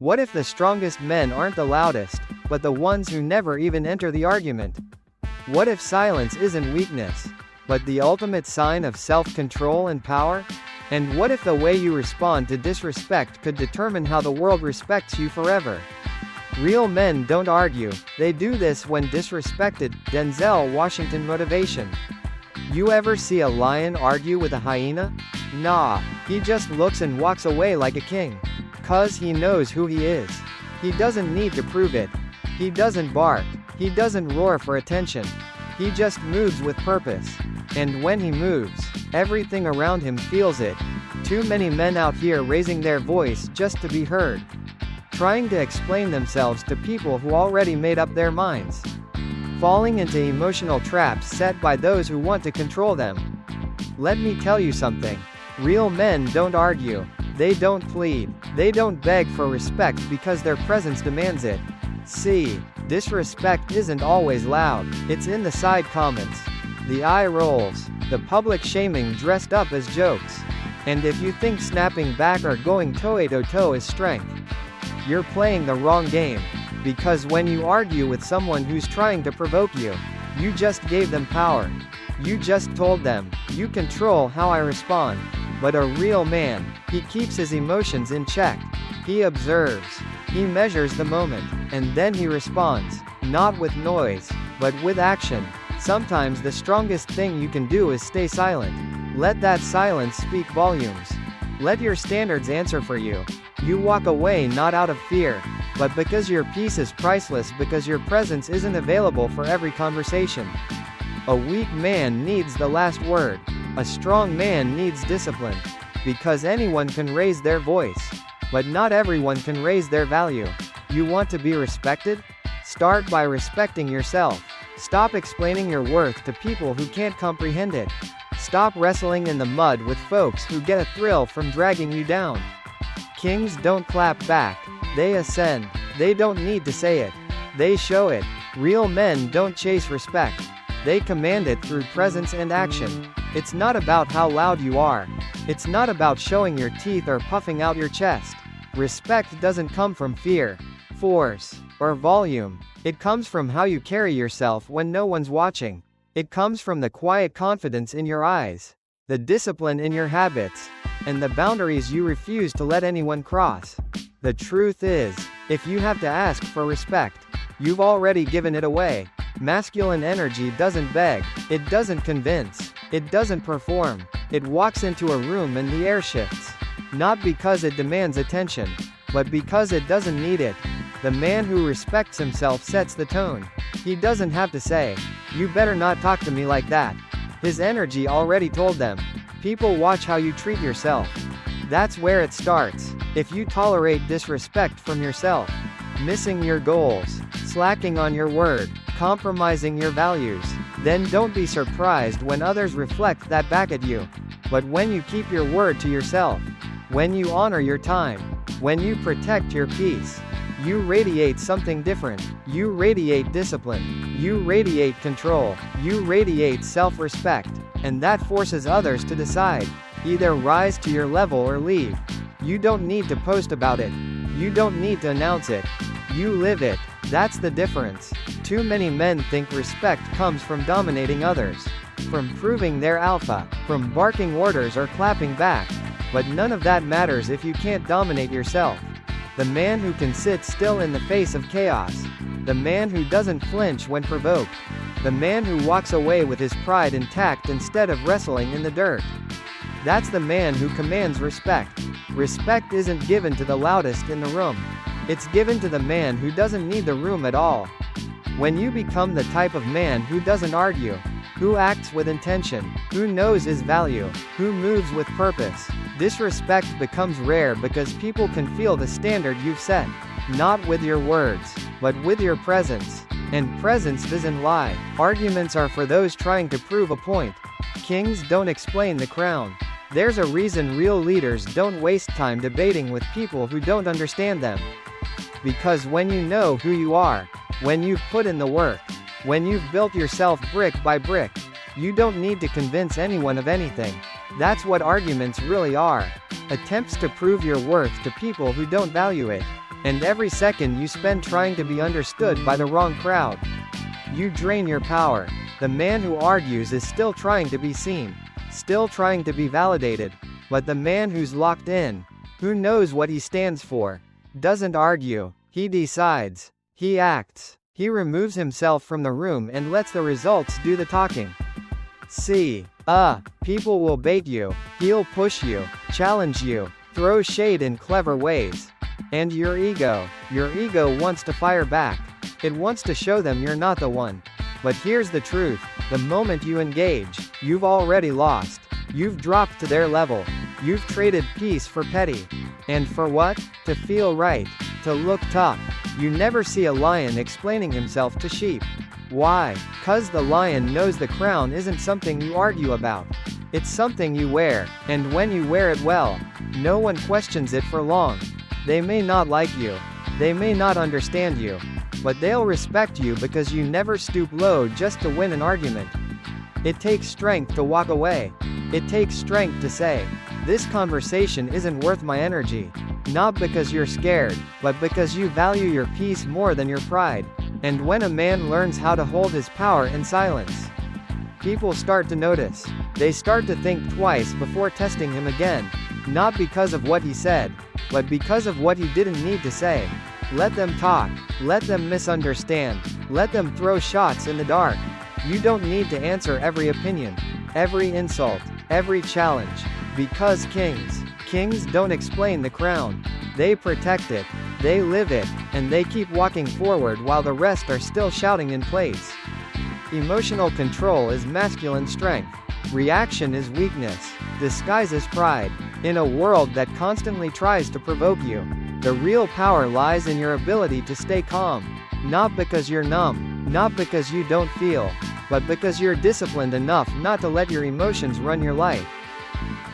What if the strongest men aren't the loudest, but the ones who never even enter the argument? What if silence isn't weakness, but the ultimate sign of self-control and power? And what if the way you respond to disrespect could determine how the world respects you forever? Real men don't argue, they do this when disrespected. Denzel Washington motivation. You ever see a lion argue with a hyena? Nah, he just looks and walks away like a king. 'Cause he knows who he is. He doesn't need to prove it. He doesn't bark. He doesn't roar for attention. He just moves with purpose. And when he moves, everything around him feels it. Too many men out here raising their voice just to be heard. Trying to explain themselves to people who already made up their minds. Falling into emotional traps set by those who want to control them. Let me tell you something. Real men don't argue. They don't plead. They don't beg for respect because their presence demands it. See, disrespect isn't always loud. It's in the side comments, the eye rolls, the public shaming dressed up as jokes. And if you think snapping back or going toe-to-toe is strength, you're playing the wrong game. Because when you argue with someone who's trying to provoke you, you just gave them power. You just told them, you control how I respond. But a real man, he keeps his emotions in check. He observes. He measures the moment. And then he responds. Not with noise, but with action. Sometimes the strongest thing you can do is stay silent. Let that silence speak volumes. Let your standards answer for you. You walk away not out of fear, but because your peace is priceless, because your presence isn't available for every conversation. A weak man needs the last word. A strong man needs discipline. Because anyone can raise their voice, but not everyone can raise their value. You want to be respected? Start by respecting yourself. Stop explaining your worth to people who can't comprehend it. Stop wrestling in the mud with folks who get a thrill from dragging you down. Kings don't clap back. They ascend. They don't need to say it. They show it. Real men don't chase respect. They command it through presence and action. It's not about how loud you are. It's not about showing your teeth or puffing out your chest. Respect doesn't come from fear, force, or volume. It comes from how you carry yourself when no one's watching. It comes from the quiet confidence in your eyes, the discipline in your habits, and the boundaries you refuse to let anyone cross. The truth is, if you have to ask for respect, you've already given it away. Masculine energy doesn't beg, it doesn't convince, it doesn't perform. It walks into a room and the air shifts. Not because it demands attention, but because it doesn't need it. The man who respects himself sets the tone. He doesn't have to say, "You better not talk to me like that." His energy already told them. People watch how you treat yourself. That's where it starts. If you tolerate disrespect from yourself, missing your goals, slacking on your word, compromising your values, then don't be surprised when others reflect that back at you. But when you keep your word to yourself, when you honor your time, when you protect your peace, you radiate something different. You radiate discipline. You radiate control. You radiate self-respect. And that forces others to decide. Either rise to your level or leave. You don't need to post about it. You don't need to announce it. You live it. That's the difference. Too many men think respect comes from dominating others, from proving they're alpha, from barking orders or clapping back. But none of that matters if you can't dominate yourself. The man who can sit still in the face of chaos. The man who doesn't flinch when provoked. The man who walks away with his pride intact instead of wrestling in the dirt. That's the man who commands respect. Respect isn't given to the loudest in the room. It's given to the man who doesn't need the room at all. When you become the type of man who doesn't argue, who acts with intention, who knows his value, who moves with purpose, disrespect becomes rare because people can feel the standard you've set. Not with your words, but with your presence. And presence doesn't lie. Arguments are for those trying to prove a point. Kings don't explain the crown. There's a reason real leaders don't waste time debating with people who don't understand them. Because when you know who you are, when you've put in the work, when you've built yourself brick by brick, you don't need to convince anyone of anything. That's what arguments really are. Attempts to prove your worth to people who don't value it. And every second you spend trying to be understood by the wrong crowd, you drain your power. The man who argues is still trying to be seen, still trying to be validated. But the man who's locked in, who knows what he stands for, doesn't argue, he decides, he acts, he removes himself from the room and lets the results do the talking. See, people will bait you, he'll push you, challenge you, throw shade in clever ways. And your ego wants to fire back. It wants to show them you're not the one. But here's the truth, the moment you engage, you've already lost. You've dropped to their level. You've traded peace for petty. And for what? To feel right. To look tough. You never see a lion explaining himself to sheep. Why? 'Cause the lion knows the crown isn't something you argue about. It's something you wear, and when you wear it well, no one questions it for long. They may not like you. They may not understand you. But they'll respect you because you never stoop low just to win an argument. It takes strength to walk away. It takes strength to say, this conversation isn't worth my energy. Not because you're scared, but because you value your peace more than your pride. And when a man learns how to hold his power in silence, people start to notice. They start to think twice before testing him again. Not because of what he said, but because of what he didn't need to say. Let them talk. Let them misunderstand. Let them throw shots in the dark. You don't need to answer every opinion, every insult, every challenge. Because kings don't explain the crown. They protect it. They live it, and they keep walking forward while the rest are still shouting in place. Emotional control is masculine strength. Reaction is weakness, disguised as pride. In a world that constantly tries to provoke you, the real power lies in your ability to stay calm. Not because you're numb, not because you don't feel, but because you're disciplined enough not to let your emotions run your life.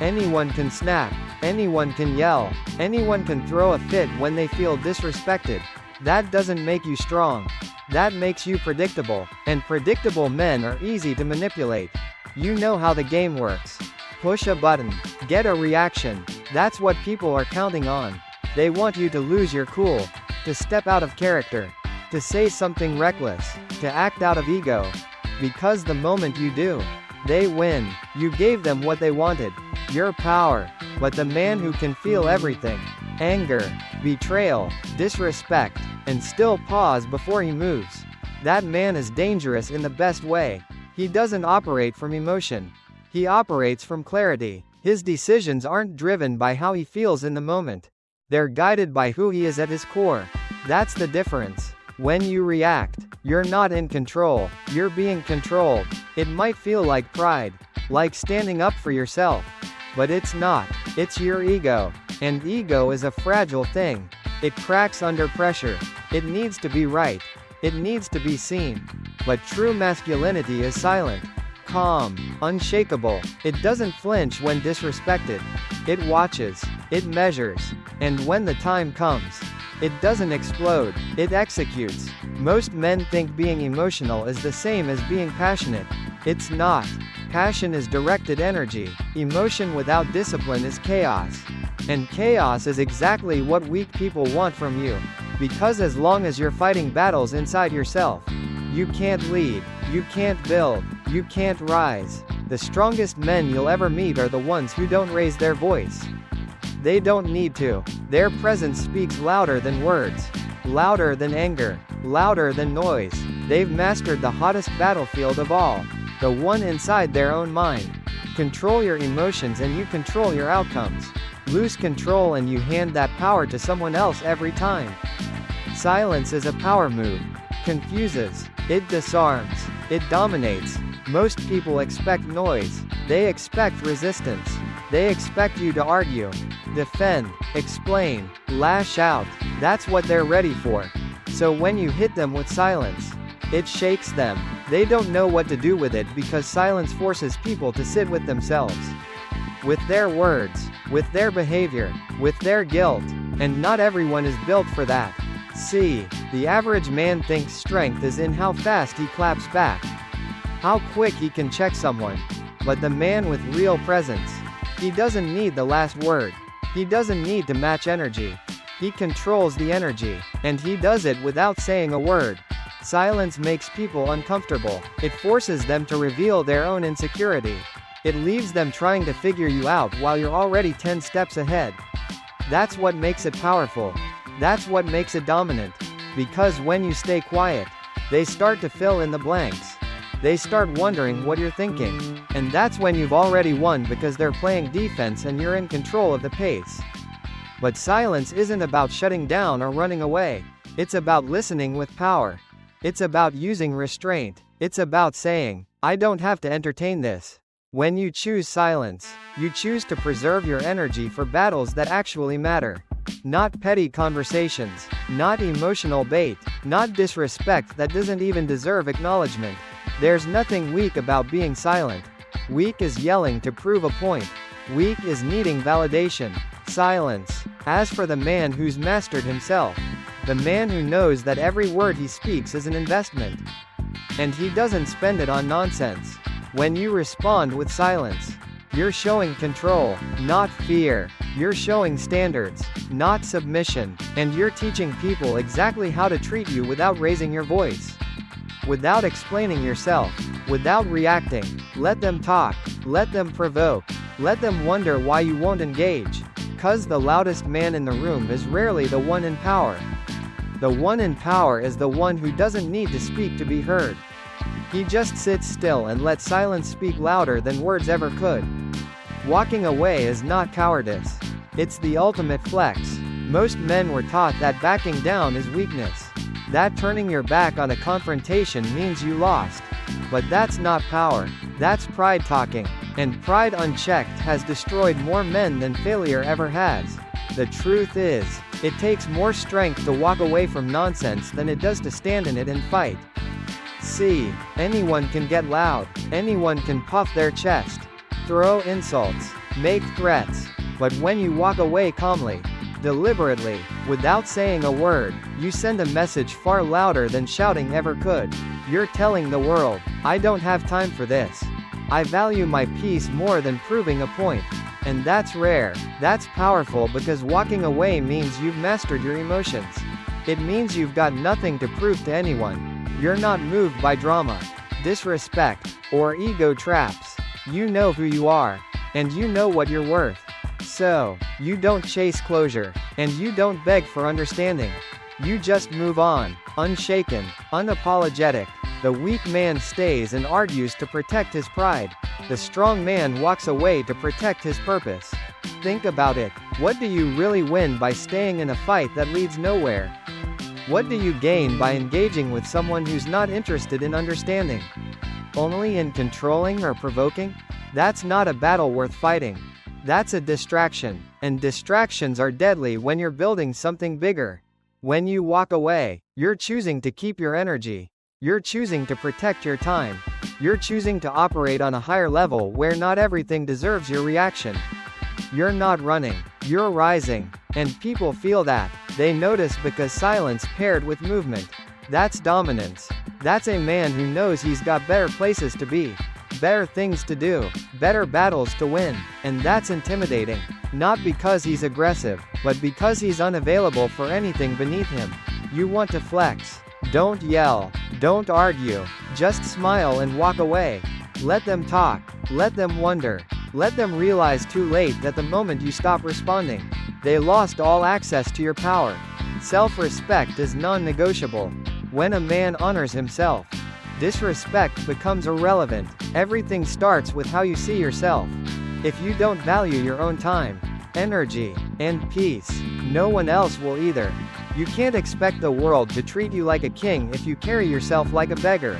Anyone can snap, anyone can yell, anyone can throw a fit when they feel disrespected. That doesn't make you strong. That makes you predictable, and predictable men are easy to manipulate. You know how the game works. Push a button, get a reaction. That's what people are counting on. They want you to lose your cool, to step out of character, to say something reckless, to act out of ego. Because the moment you do, they win. You gave them what they wanted, your power. But the man who can feel everything, anger, betrayal, disrespect, and still pause before he moves, that man is dangerous in the best way. He doesn't operate from emotion. He operates from clarity. His decisions aren't driven by how he feels in the moment. They're guided by who he is at his core. That's the difference. When you react, you're not in control, you're being controlled. It might feel like pride, like standing up for yourself. But it's not. It's your ego. And ego is a fragile thing. It cracks under pressure. It needs to be right. It needs to be seen. But true masculinity is silent, calm, unshakable. It doesn't flinch when disrespected. It watches. It measures. And when the time comes, it doesn't explode. It executes. Most men think being emotional is the same as being passionate. It's not. Passion is directed energy. Emotion without discipline is chaos. And chaos is exactly what weak people want from you. Because as long as you're fighting battles inside yourself, you can't lead, you can't build, you can't rise. The strongest men you'll ever meet are the ones who don't raise their voice. They don't need to. Their presence speaks louder than words, louder than anger, louder than noise. They've mastered the hottest battlefield of all, the one inside their own mind. Control your emotions and you control your outcomes. Lose control and you hand that power to someone else every time. Silence is a power move. Confuses. It disarms. It dominates. Most people expect noise. They expect resistance. They expect you to argue, defend, explain, lash out. That's what they're ready for. So when you hit them with silence, it shakes them. They don't know what to do with it because silence forces people to sit with themselves, with their words, with their behavior, with their guilt. And not everyone is built for that. See, the average man thinks strength is in how fast he claps back, how quick he can check someone. But the man with real presence, he doesn't need the last word. He doesn't need to match energy. He controls the energy, and he does it without saying a word. Silence makes people uncomfortable. It forces them to reveal their own insecurity. It leaves them trying to figure you out while you're already 10 steps ahead. That's what makes it powerful. That's what makes it dominant. Because when you stay quiet, they start to fill in the blanks. They start wondering what you're thinking. And that's when you've already won, because they're playing defense and you're in control of the pace. But silence isn't about shutting down or running away. It's about listening with power. It's about using restraint. It's about saying, I don't have to entertain this. When you choose silence, you choose to preserve your energy for battles that actually matter. Not petty conversations, not emotional bait, not disrespect that doesn't even deserve acknowledgement. There's nothing weak about being silent. Weak is yelling to prove a point. Weak is needing validation. Silence. As for the man who's mastered himself, the man who knows that every word he speaks is an investment, and he doesn't spend it on nonsense. When you respond with silence, you're showing control, not fear. You're showing standards, not submission. And you're teaching people exactly how to treat you without raising your voice, without explaining yourself, without reacting. Let them talk. Let them provoke. Let them wonder why you won't engage. 'Cause the loudest man in the room is rarely the one in power. The one in power is the one who doesn't need to speak to be heard. He just sits still and lets silence speak louder than words ever could. Walking away is not cowardice. It's the ultimate flex. Most men were taught that backing down is weakness. That turning your back on a confrontation means you lost. But that's not power. That's pride talking. And pride unchecked has destroyed more men than failure ever has. The truth is, it takes more strength to walk away from nonsense than it does to stand in it and fight. See, anyone can get loud. Anyone can puff their chest, throw insults, make threats. But when you walk away calmly, deliberately, without saying a word, you send a message far louder than shouting ever could. You're telling the world, I don't have time for this. I value my peace more than proving a point. And that's rare. That's powerful, because walking away means you've mastered your emotions. It means you've got nothing to prove to anyone. You're not moved by drama, disrespect, or ego traps. You know who you are, and you know what you're worth. So, you don't chase closure, and you don't beg for understanding. You just move on, unshaken, unapologetic. The weak man stays and argues to protect his pride. The strong man walks away to protect his purpose. Think about it. What do you really win by staying in a fight that leads nowhere? What do you gain by engaging with someone who's not interested in understanding? Only in controlling or provoking? That's not a battle worth fighting. That's a distraction. And distractions are deadly when you're building something bigger. When you walk away, you're choosing to keep your energy. You're choosing to protect your time. You're choosing to operate on a higher level where not everything deserves your reaction. You're not running. You're rising. And people feel that. They notice, because silence paired with movement. That's dominance. That's a man who knows he's got better places to be, better things to do, better battles to win. And that's intimidating. Not because he's aggressive, but because he's unavailable for anything beneath him. You want to flex. Don't yell. Don't argue. Just smile and walk away. Let them talk. Let them wonder. Let them realize too late that the moment you stop responding, they lost all access to your power. Self-respect is non-negotiable. When a man honors himself, disrespect becomes irrelevant. Everything starts with how you see yourself. If you don't value your own time, energy, and peace, no one else will either. You can't expect the world to treat you like a king if you carry yourself like a beggar.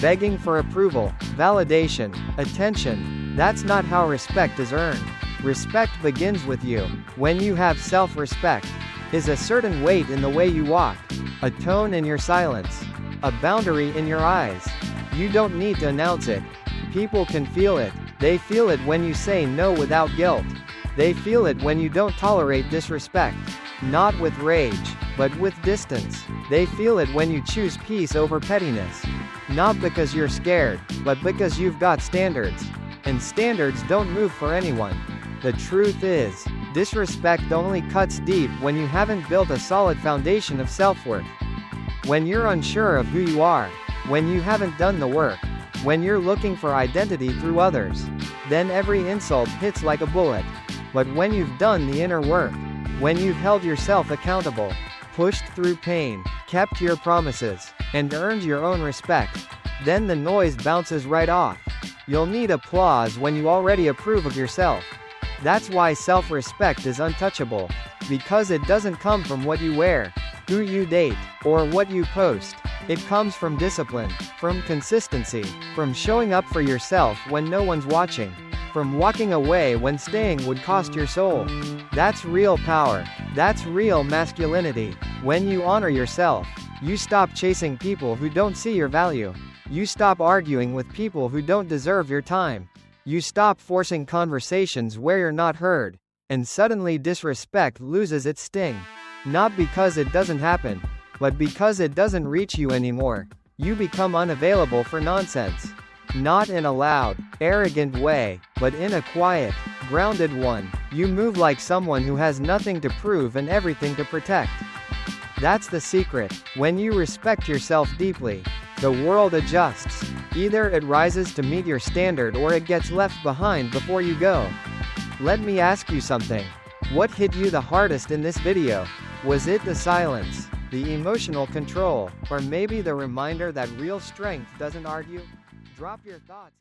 Begging for approval, validation, attention, that's not how respect is earned. Respect begins with you. When you have self-respect, is a certain weight in the way you walk, a tone in your silence, a boundary in your eyes. You don't need to announce it. People can feel it. They feel it when you say no without guilt. They feel it when you don't tolerate disrespect. Not with rage, but with distance. They feel it when you choose peace over pettiness. Not because you're scared, but because you've got standards. And standards don't move for anyone. The truth is, Disrespect only cuts deep when you haven't built a solid foundation of self-worth. When you're unsure of who you are, when you haven't done the work, when you're looking for identity through others, then every insult hits like a bullet. But when you've done the inner work, when you've held yourself accountable, pushed through pain, kept your promises, and earned your own respect, then the noise bounces right off. You'll need applause when you already approve of yourself. That's why self-respect is untouchable, because it doesn't come from what you wear, who you date, or what you post. It comes from discipline, from consistency, from showing up for yourself when no one's watching, from walking away when staying would cost your soul. That's real power. That's real masculinity. When you honor yourself, you stop chasing people who don't see your value. You stop arguing with people who don't deserve your time. You stop forcing conversations where you're not heard. And suddenly disrespect loses its sting. Not because it doesn't happen, but because it doesn't reach you anymore. You become unavailable for nonsense. Not in a loud, arrogant way, but in a quiet, grounded one. You move like someone who has nothing to prove and everything to protect. That's the secret. When you respect yourself deeply, the world adjusts. Either it rises to meet your standard or it gets left behind before you go. Let me ask you something. What hit you the hardest in this video? Was it the silence, the emotional control, or maybe the reminder that real strength doesn't argue? Drop your thoughts.